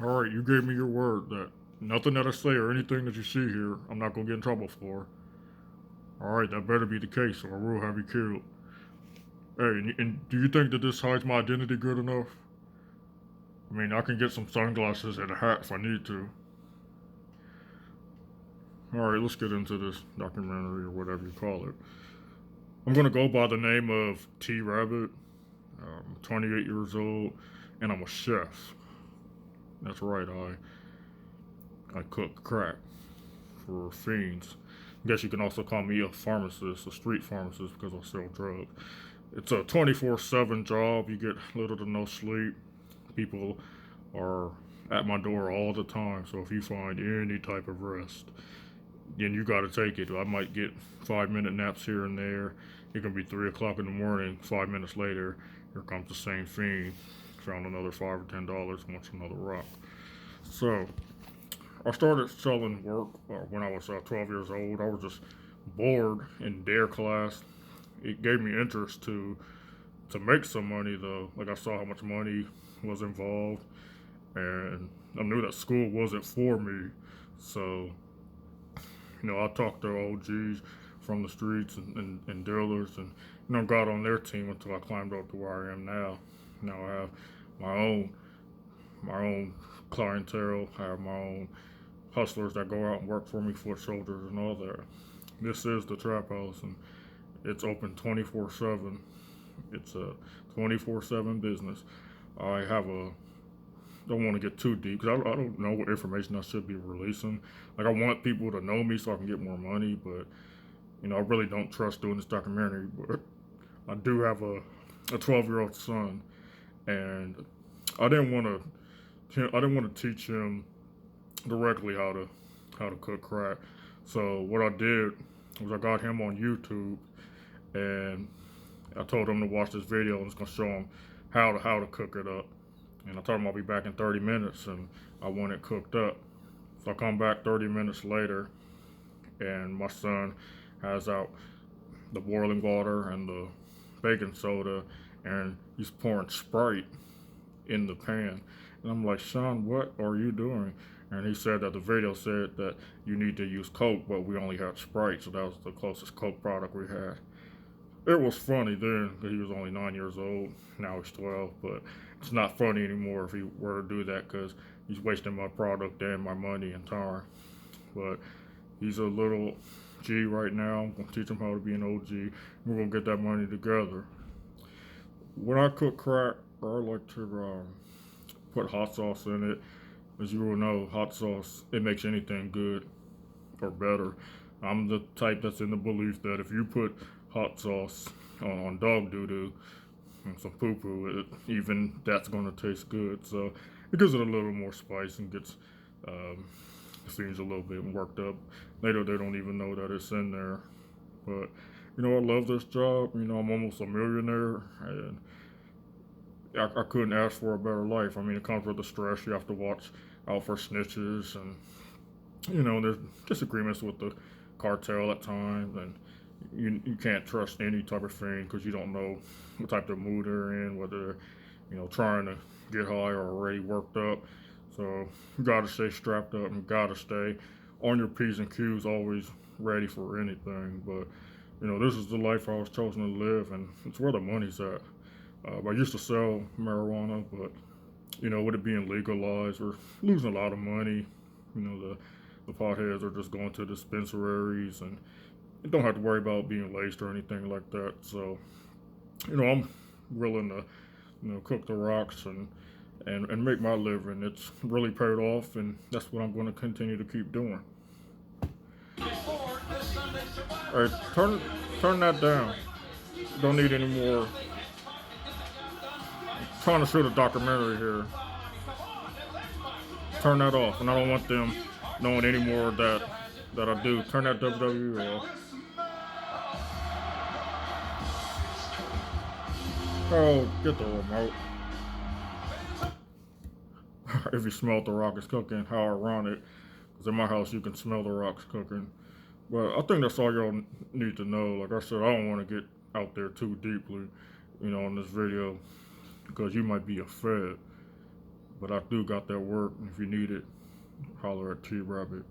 All right, you gave me your word that nothing that I say or anything that you see here, I'm not gonna get in trouble for. All right, that better be the case, or I will have you killed. Hey, and do you think that this hides my identity good enough? I mean, I can get some sunglasses and a hat if I need to. All right, let's get into this documentary or whatever you call it. I'm gonna go by the name of T Rabbit. I'm 28 years old, and I'm a chef. That's right, I cook crack for fiends. I guess you can also call me a pharmacist, a street pharmacist, because I sell drugs. It's a 24/7 job. You get little to no sleep. People are at my door all the time. So if you find any type of rest, then you got to take it. I might get 5 minute naps here and there. It can be 3 o'clock in the morning. 5 minutes later, here comes the same fiend. Found another $5 or $10. Wants another rock. So I started selling work when I was 12 years old. I was just bored in dare class. It gave me interest to make some money though. Like I saw how much money was involved, and I knew that school wasn't for me. So I talked to OGs from the streets and dealers, and got on their team until I climbed up to where I am now. Now I have my own my own clientele. I have my own hustlers that go out and work for me, foot soldiers and all that. This is the trap house, and it's open 24/7. It's a 24/7 business. I have a don't want to get too deep because I don't know what information I should be releasing. Like I want people to know me so I can get more money, but I really don't trust doing this documentary. But I do have a 12-year-old son, and I didn't want to teach him directly how to cook crack. So what I did was I got him on YouTube, and I told him to watch this video, and it's gonna show him how to cook it up. And I told him I'll be back in 30 minutes, and I want it cooked up. So I come back 30 minutes later, and my son has out the boiling water and the baking soda, and he's pouring Sprite in the pan. And I'm like, Sean, what are you doing? And he said that the video said that you need to use Coke, but we only had Sprite, so that was the closest Coke product we had. It was funny then because he was only 9 years old. Now he's 12, but it's not funny anymore if he were to do that because he's wasting my product and my money and time. But he's a little G right now. I'm gonna teach him how to be an OG. We're gonna get that money together. When I cook crack, I like to put hot sauce in it. As you will know, hot sauce it makes anything good or better. I'm the type that's in the belief that if you put hot sauce on dog doo doo and some poo poo, even that's gonna taste good. So it gives it a little more spice and gets um, things a little bit worked up. Later, they don't even know that it's in there. But I love this job. I'm almost a millionaire, and I couldn't ask for a better life. I mean, it comes with the stress. You have to watch out for snitches, and there's disagreements with the cartel at times, and you can't trust any type of thing because you don't know what type of mood they're in, whether they're trying to get high or already worked up. So you gotta stay strapped up and gotta stay on your P's and Q's, always ready for anything. But this is the life I was chosen to live, and it's where the money's at. I used to sell marijuana, but with it being legalized, we're losing a lot of money. The potheads are just going to dispensaries, and you don't have to worry about being laced or anything like that. So, I'm willing to, cook the rocks and make my living. It's really paid off, and that's what I'm going to continue to keep doing. All right, turn that down. Don't need any more. I'm trying to shoot a documentary here. Turn that off, and I don't want them knowing any more of that I do. Turn that WWE off. Oh, get the remote. If you smell the rockets cooking, how ironic. Because in my house, you can smell the rocks cooking. But I think that's all y'all need to know. Like I said, I don't want to get out there too deeply, in this video, because you might be a fed. But I still got that work. If you need it, holler at T Rabbit.